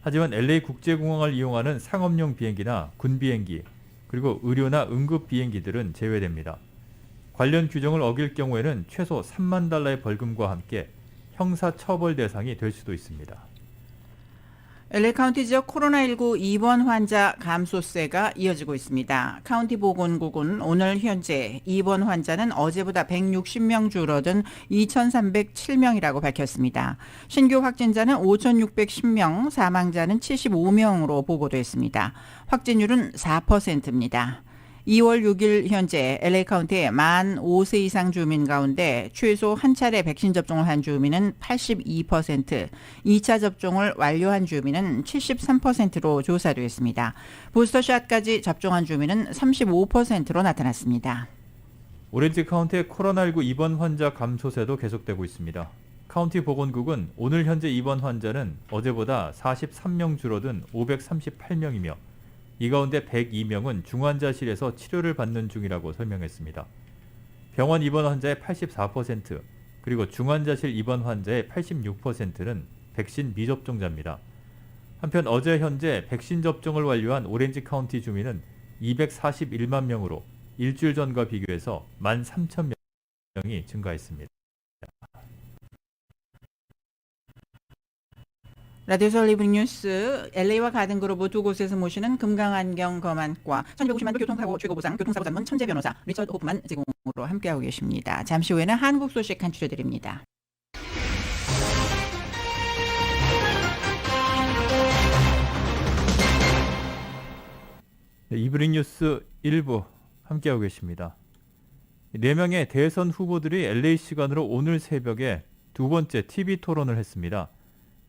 하지만 LA 국제공항을 이용하는 상업용 비행기나 군비행기, 그리고 의료나 응급 비행기들은 제외됩니다. 관련 규정을 어길 경우에는 최소 $30,000의 벌금과 함께 형사 처벌 대상이 될 수도 있습니다. LA 카운티 지역 코로나19 입원 환자 감소세가 이어지고 있습니다. 카운티 보건국은 오늘 현재 입원 환자는 어제보다 160명 줄어든 2,307명이라고 밝혔습니다. 신규 확진자는 5,610명, 사망자는 75명으로 보고됐습니다. 확진율은 4%입니다. 2월 6일 현재 LA 카운티의 만 5세 이상 주민 가운데 최소 한 차례 백신 접종을 한 주민은 82%, 2차 접종을 완료한 주민은 73%로 조사되었습니다. 부스터샷까지 접종한 주민은 35%로 나타났습니다. 오렌지 카운티의 코로나19 입원 환자 감소세도 계속되고 있습니다. 카운티 보건국은 오늘 현재 입원 환자는 어제보다 43명 줄어든 538명이며 이 가운데 102명은 중환자실에서 치료를 받는 중이라고 설명했습니다. 병원 입원 환자의 84%, 그리고 중환자실 입원 환자의 86%는 백신 미접종자입니다. 한편 어제 현재 백신 접종을 완료한 오렌지 카운티 주민은 241만 명으로 일주일 전과 비교해서 13,000명이 증가했습니다. 라디오 서울 이브닝 뉴스, LA와 가든그로브 두 곳에서 모시는 금강안경 검안과 1250만 불 교통사고 최고보상 교통사고 전문 천재 변호사 리처드 호프만 제공으로 함께하고 계십니다. 잠시 후에는 한국 소식 간추려드립니다. 이브닝 뉴스 1부 함께하고 계십니다. 4명의 대선 후보들이 LA 시간으로 오늘 새벽에 두 번째 TV 토론을 했습니다.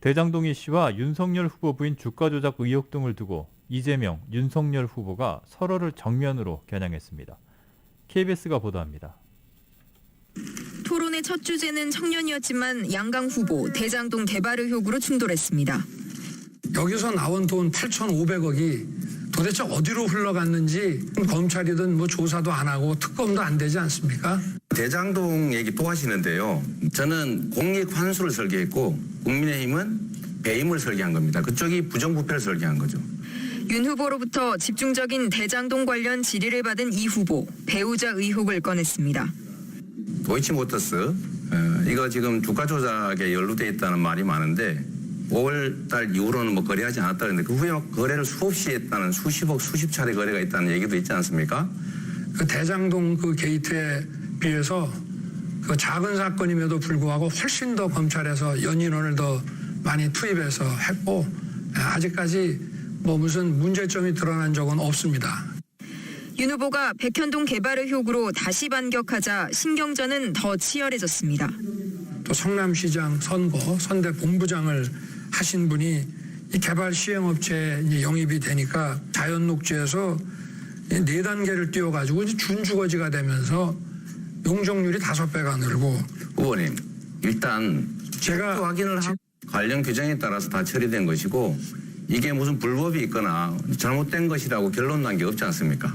대장동 이슈와 윤석열 후보 부인 주가 조작 의혹 등을 두고 이재명, 윤석열 후보가 서로를 정면으로 겨냥했습니다. KBS가 보도합니다. 토론의 첫 주제는 청년이었지만 양강 후보 대장동 개발 의혹으로 충돌했습니다. 여기서 나온 돈 8,500억이 도대체 어디로 흘러갔는지 검찰이든 뭐 조사도 안 하고 특검도 안 되지 않습니까? 대장동 얘기 또 하시는데요. 저는 공익 환수를 설계했고 국민의힘은 배임을 설계한 겁니다. 그쪽이 부정부패를 설계한 거죠. 윤 후보로부터 집중적인 대장동 관련 질의를 받은 이 후보, 배우자 의혹을 꺼냈습니다. 도이치모터스 이거 지금 주가 조작에 연루돼 있다는 말이 많은데 5월 달 이후로는 뭐 거래하지 않았다 그랬는데 그 후에 거래를 수없이 했다는 수십억 수십 차례 거래가 있다는 얘기도 있지 않습니까? 그 대장동 그 게이트에 비해서 그 작은 사건임에도 불구하고 훨씬 더 검찰에서 연인원을 더 많이 투입해서 했고 아직까지 뭐 무슨 문제점이 드러난 적은 없습니다. 윤 후보가 백현동 개발 의혹으로 다시 반격하자 신경전은 더 치열해졌습니다. 또 성남시장 선거 선대 본부장을 하신 분이 이 개발 시행업체에 영입이 되니까 자연녹지에서 4단계를 띄워가지고 준주거지가 되면서 용적률이 5배가 늘고. 의원님 일단 제가 확인을 하고 관련 규정에 따라서 다 처리된 것이고 이게 무슨 불법이 있거나 잘못된 것이라고 결론 난 게 없지 않습니까?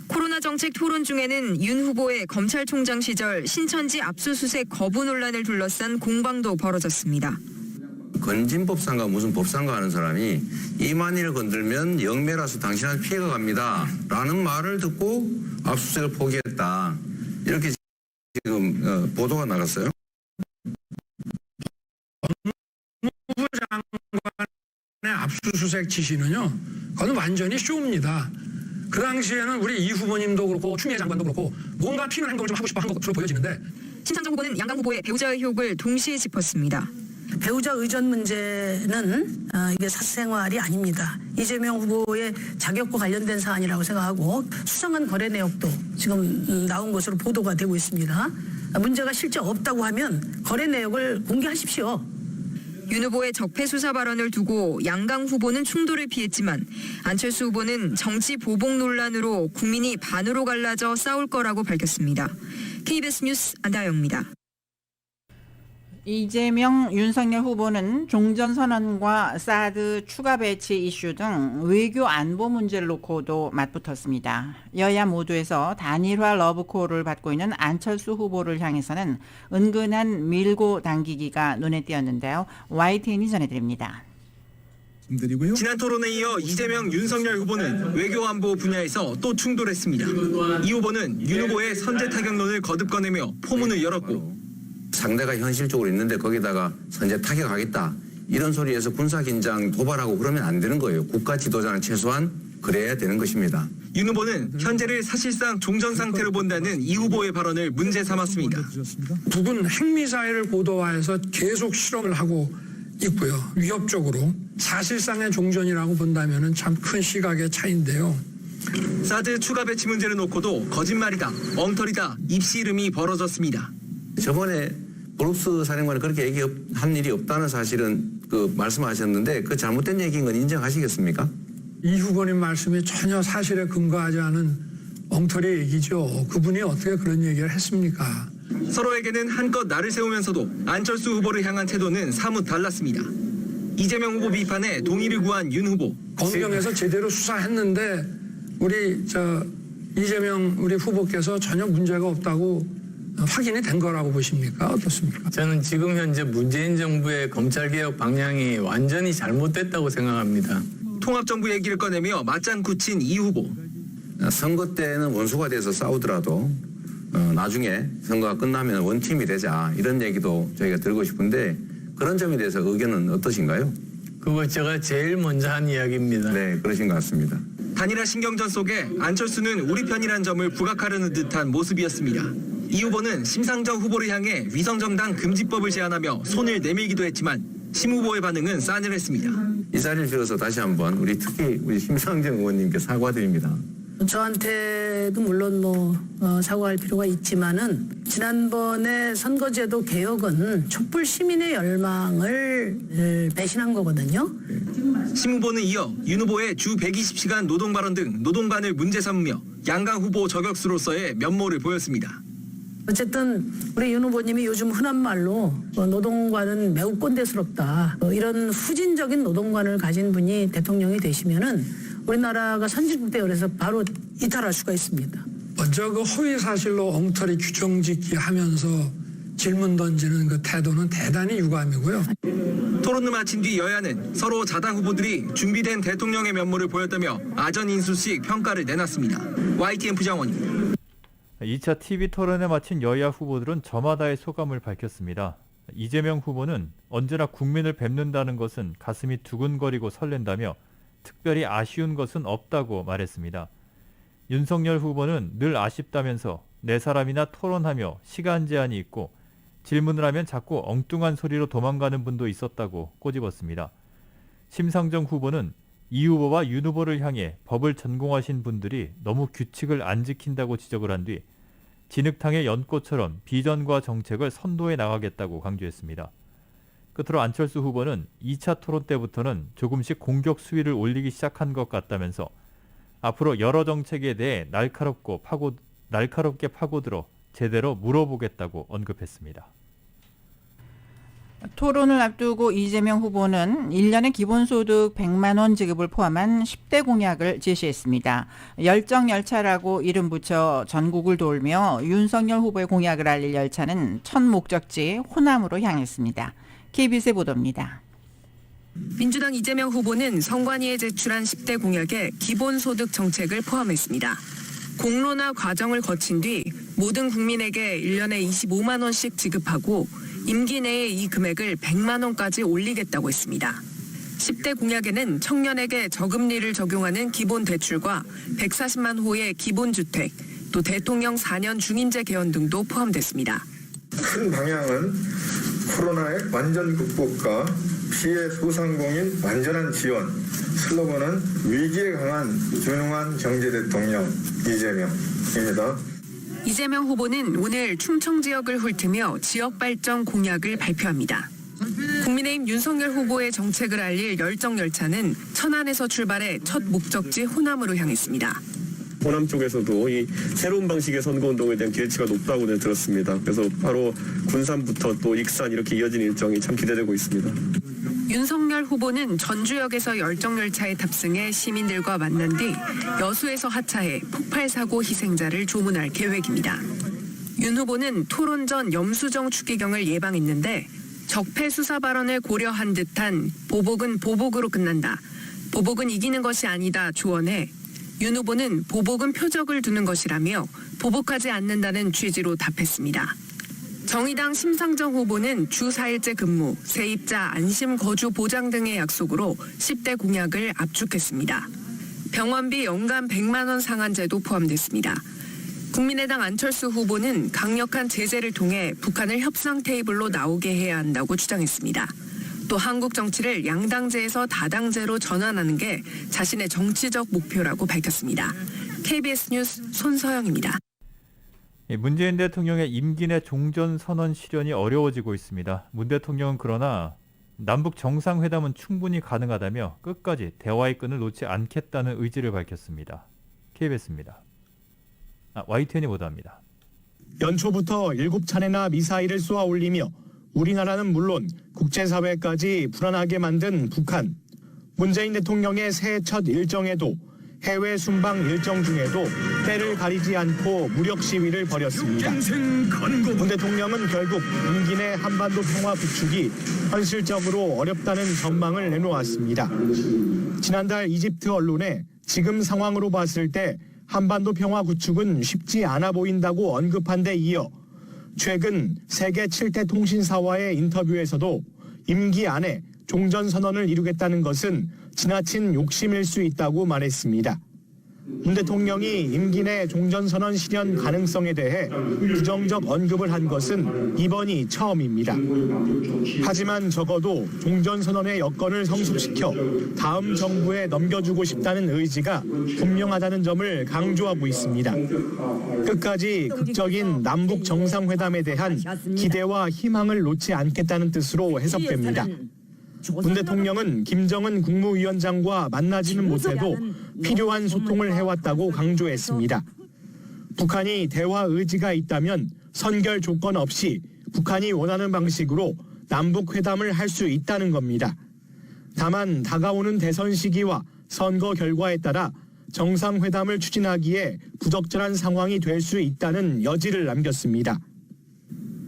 코로나 정 정책 토론 중에는 윤 후보의 검찰총장 시절 신천지 압수수색 거부 논란을 둘러싼 공방도 벌어졌습니다. 건진법상과 무슨 법상과 하는 사람이 이만희를 건들면 영매라서 당신한테 피해가 갑니다 라는 말을 듣고 압수수색을 포기했다. 이렇게 지금 보도가 나갔어요. 법무부 장관의 압수수색 지시는요, 그건 완전히 쇼입니다. 그 당시에는 우리 이 후보님도 그렇고 추미애 장관도 그렇고 뭔가 튀는 행동을 좀 하고 싶어 한 것으로 보여지는데, 심상정 후보는 양강 후보의 배우자 의혹을 동시에 짚었습니다. 배우자 의전 문제는 이게 사생활이 아닙니다. 이재명 후보의 자격과 관련된 사안이라고 생각하고 수상한 거래 내역도 지금 나온 것으로 보도가 되고 있습니다. 문제가 실제 없다고 하면 거래 내역을 공개하십시오. 윤 후보의 적폐 수사 발언을 두고 양강 후보는 충돌을 피했지만 안철수 후보는 정치 보복 논란으로 국민이 반으로 갈라져 싸울 거라고 밝혔습니다. KBS 뉴스 안다영입니다. 이재명, 윤석열 후보는 종전선언과 사드 추가 배치 이슈 등 외교 안보 문제를 놓고도 맞붙었습니다. 여야 모두에서 단일화 러브콜을 받고 있는 안철수 후보를 향해서는 은근한 밀고 당기기가 눈에 띄었는데요. YTN이 전해드립니다. 지난 토론에 이어 이재명, 윤석열 후보는 외교 안보 분야에서 또 충돌했습니다. 이 후보는 윤 후보의 선제 타격론을 거듭 꺼내며 포문을 열었고, 상대가 현실적으로 있는데 거기다가 선제 타격하겠다 이런 소리에서 군사긴장 도발하고 그러면 안 되는 거예요. 국가 지도자는 최소한 그래야 되는 것입니다. 윤 후보는 현재를 사실상 종전 상태로 본다는 이 후보의 발언을 문제 삼았습니다. 두 분 핵미사일을 고도화해서 계속 실험을 하고 있고요. 위협적으로 사실상의 종전이라고 본다면 참 큰 시각의 차이인데요. 사드 추가 배치 문제를 놓고도 거짓말이다, 엉터리다, 입씨름이 벌어졌습니다. 저번에 브룩스 사령관이 그렇게 얘기한 일이 없다는 사실은 말씀하셨는데 그 잘못된 얘기인 건 인정하시겠습니까? 이 후보님 말씀이 전혀 사실에 근거하지 않은 엉터리 얘기죠. 그분이 어떻게 그런 얘기를 했습니까? 서로에게는 한껏 날을 세우면서도 안철수 후보를 향한 태도는 사뭇 달랐습니다. 이재명 후보 비판에 동의를 구한 윤 후보. 검경에서 제대로 수사했는데 우리 이재명 우리 후보께서 전혀 문제가 없다고 확인이 된 거라고 보십니까? 어떻습니까? 저는 지금 현재 문재인 정부의 검찰개혁 방향이 완전히 잘못됐다고 생각합니다. 통합정부 얘기를 꺼내며 맞장구 친 이 후보. 선거 때는 원수가 돼서 싸우더라도 나중에 선거가 끝나면 원팀이 되자 이런 얘기도 저희가 들고 싶은데 그런 점에 대해서 의견은 어떠신가요? 그거 제가 제일 먼저 한 이야기입니다. 네, 그러신 것 같습니다. 단일화 신경전 속에 안철수는 우리 편이란 점을 부각하려는 듯한 모습이었습니다. 이 후보는 심상정 후보를 향해 위성정당 금지법을 제안하며 손을 내밀기도 했지만 심 후보의 반응은 싸늘했습니다. 이 자리를 빌어서 다시 한번 특히 우리 심상정 의원님께 사과드립니다. 저한테도 물론 사과할 필요가 있지만은 지난번에 선거제도 개혁은 촛불 시민의 열망을 배신한 거거든요. 심 후보는 이어 윤 후보의 주 120시간 노동 발언 등 노동관을 문제 삼으며 양강 후보 저격수로서의 면모를 보였습니다. 어쨌든 우리 윤 후보님이 요즘 흔한 말로 노동관은 매우 꼰대스럽다. 이런 후진적인 노동관을 가진 분이 대통령이 되시면은 우리나라가 선진국 대열에서 바로 이탈할 수가 있습니다. 먼저 그 허위 사실로 엉터리 규정짓기 하면서 질문 던지는 그 태도는 대단히 유감이고요. 토론을 마친 뒤 여야는 서로 자당 후보들이 준비된 대통령의 면모를 보였다며 아전 인수식 평가를 내놨습니다. YTN 부장원입니다. 2차 TV 토론에 마친 여야 후보들은 저마다의 소감을 밝혔습니다. 이재명 후보는 언제나 국민을 뵙는다는 것은 가슴이 두근거리고 설렌다며 특별히 아쉬운 것은 없다고 말했습니다. 윤석열 후보는 늘 아쉽다면서 네 사람이나 토론하며 시간 제한이 있고 질문을 하면 자꾸 엉뚱한 소리로 도망가는 분도 있었다고 꼬집었습니다. 심상정 후보는 이 후보와 윤 후보를 향해 법을 전공하신 분들이 너무 규칙을 안 지킨다고 지적을 한 뒤 진흙탕의 연꽃처럼 비전과 정책을 선도해 나가겠다고 강조했습니다. 끝으로 안철수 후보는 2차 토론 때부터는 조금씩 공격 수위를 올리기 시작한 것 같다면서 앞으로 여러 정책에 대해 날카롭게 파고들어 제대로 물어보겠다고 언급했습니다. 토론을 앞두고 이재명 후보는 1년의 기본소득 100만 원 지급을 포함한 10대 공약을 제시했습니다. 열정열차라고 이름 붙여 전국을 돌며 윤석열 후보의 공약을 알릴 열차는 첫 목적지 호남으로 향했습니다. KBS의 보도입니다. 민주당 이재명 후보는 선관위에 제출한 10대 공약에 기본소득 정책을 포함했습니다. 공론화 과정을 거친 뒤 모든 국민에게 1년에 25만 원씩 지급하고 임기 내에 이 금액을 100만 원까지 올리겠다고 했습니다. 10대 공약에는 청년에게 저금리를 적용하는 기본대출과 140만 호의 기본주택, 또 대통령 4년 중임제 개헌 등도 포함됐습니다. 큰 방향은 코로나의 완전 극복과 피해 소상공인 완전한 지원, 슬로건은 위기에 강한 유능한 경제대통령 이재명입니다. 이재명 후보는 오늘 충청 지역을 훑으며 지역 발전 공약을 발표합니다. 국민의힘 윤석열 후보의 정책을 알릴 열정열차는 천안에서 출발해 첫 목적지 호남으로 향했습니다. 호남 쪽에서도 이 새로운 방식의 선거운동에 대한 기대치가 높다고 들었습니다. 그래서 바로 군산부터 또 익산 이렇게 이어진 일정이 참 기대되고 있습니다. 윤석열 후보는 전주역에서 열정열차에 탑승해 시민들과 만난 뒤 여수에서 하차해 폭발사고 희생자를 조문할 계획입니다. 윤 후보는 토론 전 염수정 추기경을 예방했는데 적폐 수사 발언을 고려한 듯한 보복은 보복으로 끝난다. 보복은 이기는 것이 아니다 조언해 윤 후보는 보복은 표적을 두는 것이라며 보복하지 않는다는 취지로 답했습니다. 정의당 심상정 후보는 주 4일제 근무, 세입자 안심 거주 보장 등의 약속으로 10대 공약을 압축했습니다. 병원비 연간 100만 원 상한제도 포함됐습니다. 국민의당 안철수 후보는 강력한 제재를 통해 북한을 협상 테이블로 나오게 해야 한다고 주장했습니다. 또 한국 정치를 양당제에서 다당제로 전환하는 게 자신의 정치적 목표라고 밝혔습니다. KBS 뉴스 손서영입니다. 문재인 대통령의 임기 내 종전선언 실현이 어려워지고 있습니다. 문 대통령은 그러나 남북 정상회담은 충분히 가능하다며 끝까지 대화의 끈을 놓지 않겠다는 의지를 밝혔습니다. KBS입니다. YTN이 보도합니다. 연초부터 7차례나 미사일을 쏘아 올리며 우리나라는 물론 국제사회까지 불안하게 만든 북한. 문재인 대통령의 새해 첫 일정에도 해외 순방 일정 중에도 때를 가리지 않고 무력 시위를 벌였습니다. 문 대통령은 결국 임기 내 한반도 평화 구축이 현실적으로 어렵다는 전망을 내놓았습니다. 지난달 이집트 언론에 지금 상황으로 봤을 때 한반도 평화 구축은 쉽지 않아 보인다고 언급한 데 이어 최근 세계 7대 통신사와의 인터뷰에서도 임기 안에 종전선언을 이루겠다는 것은 지나친 욕심일 수 있다고 말했습니다. 문 대통령이 임기 내 종전선언 실현 가능성에 대해 부정적 언급을 한 것은 이번이 처음입니다. 하지만 적어도 종전선언의 여건을 성숙시켜 다음 정부에 넘겨주고 싶다는 의지가 분명하다는 점을 강조하고 있습니다. 끝까지 극적인 남북 정상회담에 대한 기대와 희망을 놓지 않겠다는 뜻으로 해석됩니다. 문 대통령은 김정은 국무위원장과 만나지는 못해도 필요한 소통을 해왔다고 강조했습니다. 북한이 대화 의지가 있다면 선결 조건 없이 북한이 원하는 방식으로 남북 회담을 할 수 있다는 겁니다. 다만 다가오는 대선 시기와 선거 결과에 따라 정상회담을 추진하기에 부적절한 상황이 될 수 있다는 여지를 남겼습니다.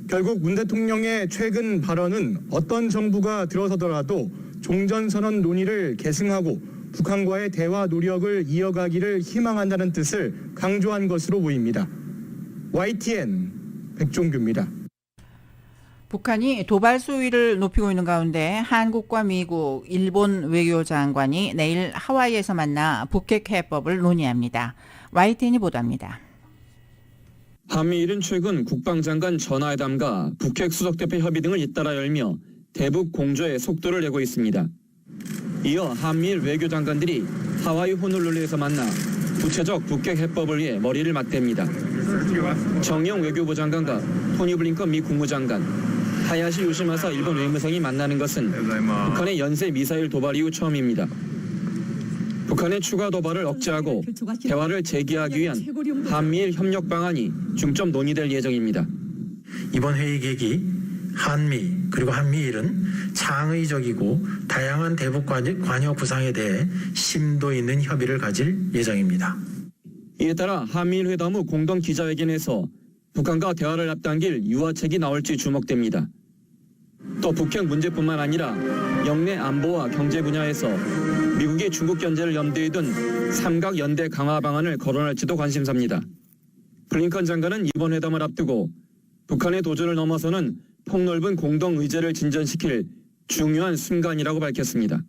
결국 문 대통령의 최근 발언은 어떤 정부가 들어서더라도 종전선언 논의를 계승하고 북한과의 대화 노력을 이어가기를 희망한다는 뜻을 강조한 것으로 보입니다. YTN 백종규입니다. 북한이 도발 수위를 높이고 있는 가운데 한국과 미국, 일본 외교장관이 내일 하와이에서 만나 북핵 해법을 논의합니다. YTN이 보도합니다. 한미일은 최근 국방장관 전화회담과 북핵 수석대표 협의 등을 잇따라 열며 대북 공조에 속도를 내고 있습니다. 이어 한미일 외교장관들이 하와이 호놀룰루에서 만나 구체적 북핵 해법을 위해 머리를 맞댑니다. 정의용 외교부 장관과 토니 블링컨 미 국무장관, 하야시 요시마사 일본 외무성이 만나는 것은 북한의 연쇄 미사일 도발 이후 처음입니다. 북한의 추가 도발을 억제하고 대화를 재개하기 위한 한미일 협력 방안이 중점 논의될 예정입니다. 이번 회의 계기 한미 그리고 한미일은 창의적이고 다양한 대북 관여 구상에 대해 심도 있는 협의를 가질 예정입니다. 이에 따라 한미일 회담 후 공동 기자회견에서 북한과 대화를 앞당길 유화책이 나올지 주목됩니다. 또 북핵 문제뿐만 아니라 영내 안보와 경제 분야에서 미국이 중국 견제를 염두에 둔 삼각 연대 강화 방안을 거론할지도 관심사입니다. 블링컨 장관은 이번 회담을 앞두고 북한의 도전을 넘어서는 폭넓은 공동 의제를 진전시킬 중요한 순간이라고 밝혔습니다.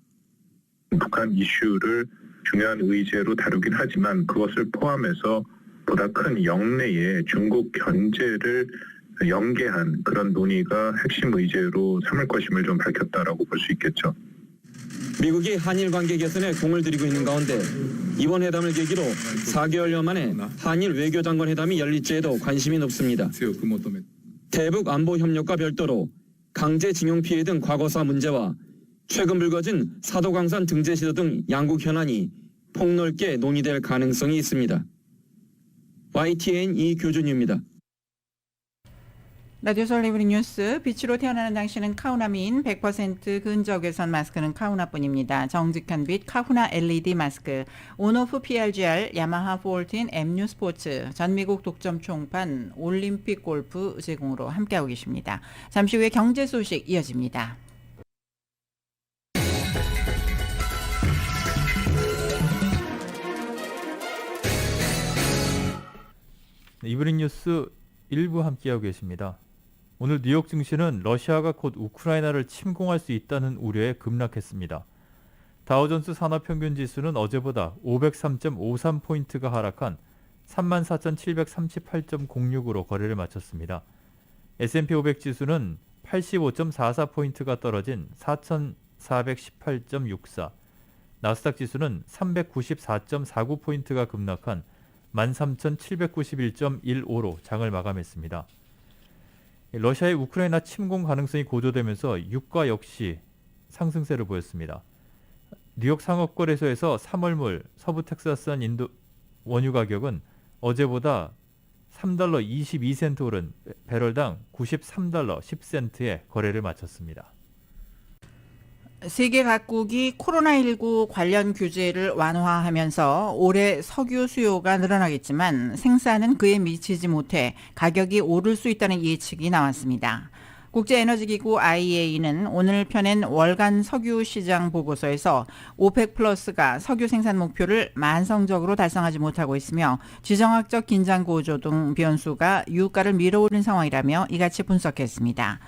북한 이슈를 중요한 의제로 다루긴 하지만 그것을 포함해서 보다 큰 영내의 중국 견제를 연계한 그런 논의가 핵심 의제로 삼을 것임을 좀 밝혔다라고 볼 수 있겠죠. 미국이 한일 관계 개선에 공을 들이고 있는 가운데 이번 회담을 계기로 4개월여 만에 한일 외교장관 회담이 열릴지에도 관심이 높습니다. 대북 안보 협력과 별도로 강제징용 피해 등 과거사 문제와 최근 불거진 사도광산 등재 시도 등 양국 현안이 폭넓게 논의될 가능성이 있습니다. YTN 이교준입니다. 라디오 솔리브리 뉴스. 빛으로 태어나는 당신은 카우나민 100% 근적외선 마스크는 카우나뿐입니다. 정직한 빛 카후나 LED 마스크. 온오프 PRGR 야마하 14 MU 스포츠 전미국 독점 총판 올림픽 골프 제공으로 함께하고 계십니다. 잠시 후에 경제 소식 이어집니다. 이브닝 뉴스 1부 함께하고 계십니다. 오늘 뉴욕 증시는 러시아가 곧 우크라이나를 침공할 수 있다는 우려에 급락했습니다. 다우존스 산업평균지수는 어제보다 503.53포인트가 하락한 34,738.06으로 거래를 마쳤습니다. S&P 500 지수는 85.44포인트가 떨어진 4,418.64, 나스닥 지수는 394.49포인트가 급락한 13,791.15로 장을 마감했습니다. 러시아의 우크라이나 침공 가능성이 고조되면서 유가 역시 상승세를 보였습니다. 뉴욕 상업거래소에서 3월물 서부 텍사스산 인도 원유 가격은 어제보다 $3 22센트 오른 배럴당 $93 10센트에 거래를 마쳤습니다. 세계 각국이 코로나19 관련 규제를 완화하면서 올해 석유 수요가 늘어나겠지만 생산은 그에 미치지 못해 가격이 오를 수 있다는 예측이 나왔습니다. 국제에너지기구 IEA는 오늘 펴낸 월간 석유 시장 보고서에서 오펙 플러스가 석유 생산 목표를 만성적으로 달성하지 못하고 있으며 지정학적 긴장 고조 등 변수가 유가를 밀어올린 상황이라며 이같이 분석했습니다.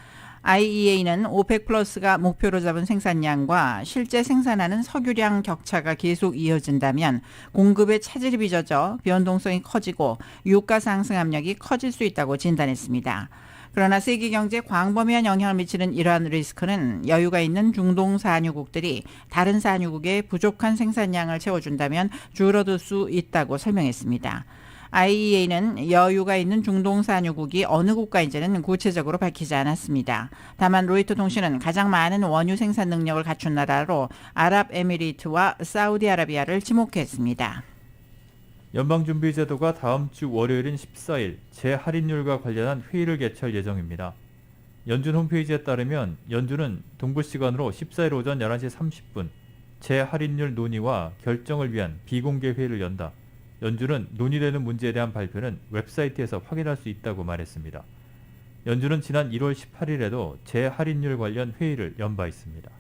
IEA는 오펙 플러스가 목표로 잡은 생산량과 실제 생산하는 석유량 격차가 계속 이어진다면 공급의 차질이 빚어져 변동성이 커지고 유가 상승 압력이 커질 수 있다고 진단했습니다. 그러나 세계 경제에 광범위한 영향을 미치는 이러한 리스크는 여유가 있는 중동 산유국들이 다른 산유국의 부족한 생산량을 채워준다면 줄어들 수 있다고 설명했습니다. IEA는 여유가 있는 중동 산유국이 어느 국가인지는 구체적으로 밝히지 않았습니다. 다만 로이터 통신은 가장 많은 원유 생산 능력을 갖춘 나라로 아랍에미리트와 사우디아라비아를 지목했습니다. 연방준비제도가 다음 주 월요일인 14일 재할인율과 관련한 회의를 개최할 예정입니다. 연준 홈페이지에 따르면 연준은 동부 시간으로 14일 오전 11시 30분 재할인율 논의와 결정을 위한 비공개 회의를 연다. 연준은 논의되는 문제에 대한 발표는 웹사이트에서 확인할 수 있다고 말했습니다. 연준은 지난 1월 18일에도 재할인율 관련 회의를 연 바 있습니다.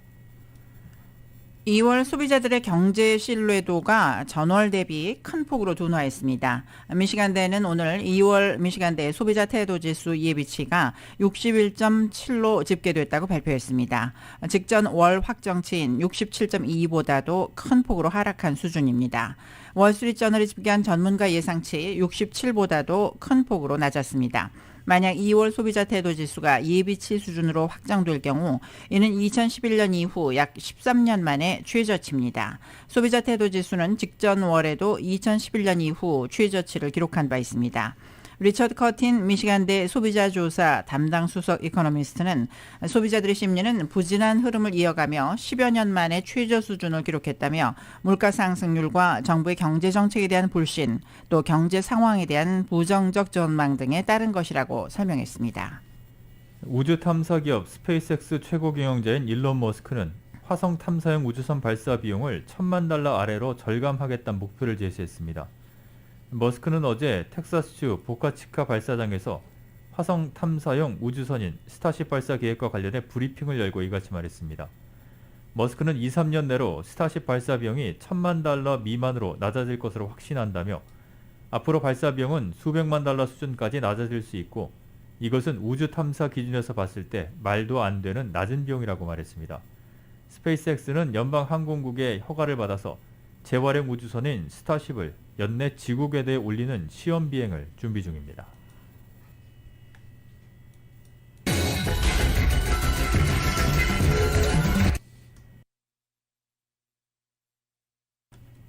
2월 소비자들의 경제 신뢰도가 전월 대비 큰 폭으로 둔화했습니다. 미시간대는 오늘 2월 미시간대 소비자 태도지수 예비치가 61.7로 집계됐다고 발표했습니다. 직전 월 확정치인 67.2보다도 큰 폭으로 하락한 수준입니다. 월스트리트저널이 집계한 전문가 예상치 67보다도 큰 폭으로 낮았습니다. 만약 2월 소비자 태도 지수가 예비치 수준으로 확정될 경우 이는 2011년 이후 약 13년 만에 최저치입니다. 소비자 태도 지수는 직전 월에도 2011년 이후 최저치를 기록한 바 있습니다. 리처드 커틴 미시간대 소비자조사 담당 수석 이코노미스트는 소비자들의 심리는 부진한 흐름을 이어가며 10여 년 만에 최저 수준을 기록했다며 물가 상승률과 정부의 경제 정책에 대한 불신, 또 경제 상황에 대한 부정적 전망 등에 따른 것이라고 설명했습니다. 우주 탐사 기업 스페이스X 최고 경영자인 일론 머스크는 화성 탐사용 우주선 발사 비용을 $10,000,000 아래로 절감하겠다는 목표를 제시했습니다. 머스크는 어제 텍사스주 보카치카 발사장에서 화성 탐사용 우주선인 스타쉽 발사 계획과 관련해 브리핑을 열고 이같이 말했습니다. 머스크는 2-3년 내로 스타쉽 발사 비용이 $10,000,000 미만으로 낮아질 것으로 확신한다며 앞으로 발사 비용은 수백만 달러 수준까지 낮아질 수 있고 이것은 우주 탐사 기준에서 봤을 때 말도 안 되는 낮은 비용이라고 말했습니다. 스페이스X는 연방항공국의 허가를 받아서 재활용 우주선인 스타쉽을 연내 지구궤도에 올리는 시험 비행을 준비 중입니다.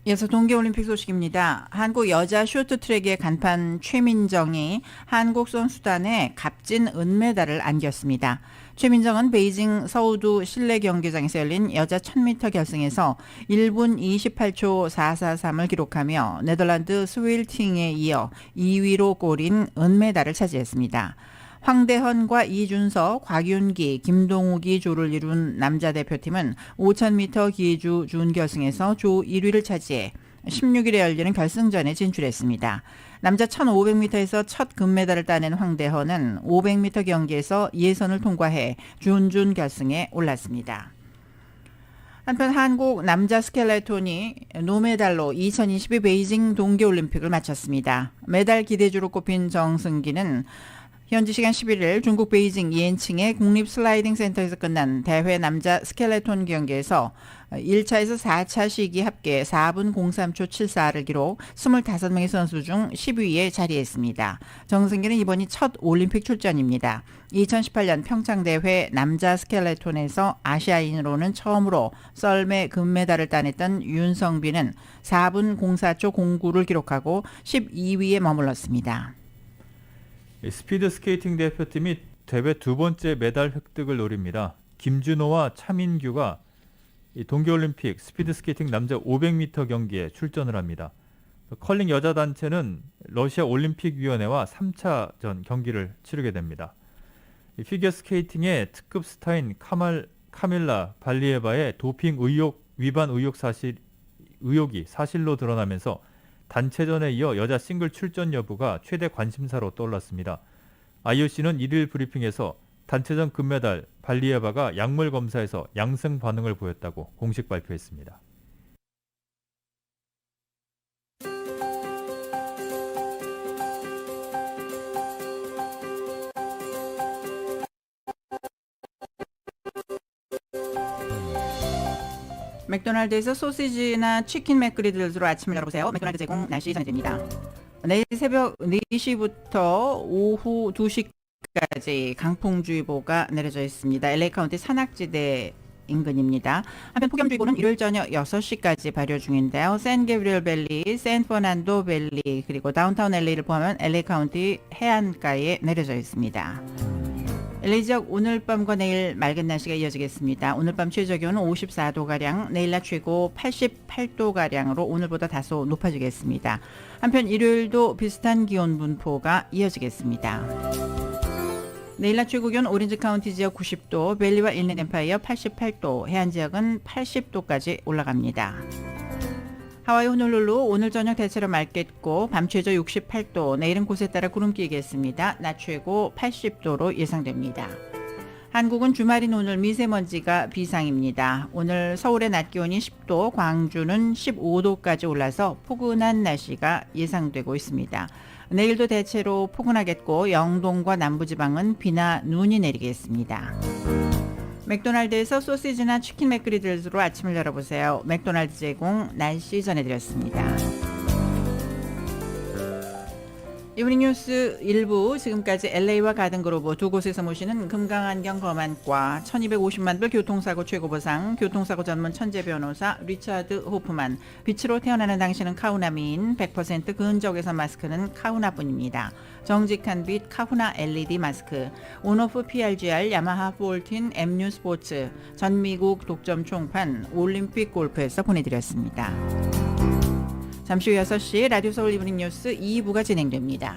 이어서 동계올림픽 소식입니다. 한국 여자 쇼트트랙의 간판 최민정이 한국 선수단에 값진 은메달을 안겼습니다. 최민정은 베이징 서우두 실내 경기장에서 열린 여자 1000m 결승에서 1분 28초 443을 기록하며 네덜란드 스윌팅에 이어 2위로 골인 은메달을 차지했습니다. 황대헌과 이준석, 곽윤기, 김동욱이 조를 이룬 남자 대표팀은 5000m 기주 준결승에서 조 1위를 차지해 16일에 열리는 결승전에 진출했습니다. 남자 1500m에서 첫 금메달을 따낸 황대헌은 500m 경기에서 예선을 통과해 준준 결승에 올랐습니다. 한편 한국 남자 스켈레톤이 노메달로 2022 베이징 동계올림픽을 마쳤습니다. 메달 기대주로 꼽힌 정승기는 현지 시간 11일 중국 베이징 이엔칭의 국립 슬라이딩 센터에서 끝난 대회 남자 스켈레톤 경기에서 1차에서 4차 시기 합계 4분 03초 74를 기록 25명의 선수 중 10위에 자리했습니다. 정승기는 이번이 첫 올림픽 출전입니다. 2018년 평창대회 남자 스켈레톤에서 아시아인으로는 처음으로 썰매 금메달을 따냈던 윤성빈은 4분 04초 09를 기록하고 12위에 머물렀습니다. 스피드 스케이팅 대표팀이 대회 두 번째 메달 획득을 노립니다. 김준호와 차민규가 동계올림픽 스피드 스케이팅 남자 500m 경기에 출전을 합니다. 컬링 여자 단체는 러시아 올림픽위원회와 3차전 경기를 치르게 됩니다. 피겨 스케이팅의 특급 스타인 카밀라 발리에바의 도핑 위반 의혹이 사실로 드러나면서 단체전에 이어 여자 싱글 출전 여부가 최대 관심사로 떠올랐습니다. IOC는 1일 브리핑에서 단체전 금메달 발리에바가 약물 검사에서 양성 반응을 보였다고 공식 발표했습니다. 맥도날드에서 소시지나 치킨 맥그리들로 아침을 열어보세요. 맥도날드 제공 날씨 전해드립니다. 내일 새벽 4시부터 오후 2시까지 강풍주의보가 내려져 있습니다. LA 카운티 산악지대 인근입니다. 한편 폭염주의보는 일요일 저녁 6시까지 발효 중인데요. 샌 게브리엘 밸리, 샌 퍼난도 밸리 그리고 다운타운 LA를 포함한 LA 카운티 해안가에 내려져 있습니다. LA 지역 오늘 밤과 내일 맑은 날씨가 이어지겠습니다. 오늘 밤 최저 기온은 54도가량, 내일 낮 최고 88도가량으로 오늘보다 다소 높아지겠습니다. 한편 일요일도 비슷한 기온 분포가 이어지겠습니다. 내일 낮 최고 기온 오렌지 카운티 지역 90도, 밸리와 인랜드 엠파이어 88도, 해안 지역은 80도까지 올라갑니다. 하와이 호놀룰루 오늘 저녁 대체로 맑겠고 밤 최저 68도, 내일은 곳에 따라 구름 끼겠습니다. 낮 최고 80도로 예상됩니다. 한국은 주말인 오늘 미세먼지가 비상입니다. 오늘 서울의 낮 기온이 10도, 광주는 15도까지 올라서 포근한 날씨가 예상되고 있습니다. 내일도 대체로 포근하겠고 영동과 남부지방은 비나 눈이 내리겠습니다. 맥도날드에서 소시지나 치킨 맥그리들로 아침을 열어보세요. 맥도날드 제공 날씨 전해드렸습니다. 이브닝 뉴스 1부 지금까지 LA와 가든그로브 두 곳에서 모시는 금강안경 검안과 1250만 불 교통사고 최고보상 교통사고 전문 천재 변호사 리차드 호프만, 빛으로 태어나는 당신은 카우나미인 100% 근적외선 마스크는 카우나뿐입니다. 정직한 빛 카후나 LED 마스크, 온오프 PRGR 야마하 볼틴 MU 스포츠, 전미국 독점 총판 올림픽 골프에서 보내드렸습니다. 잠시 후 6시 라디오 서울 이브닝 뉴스 2부가 진행됩니다.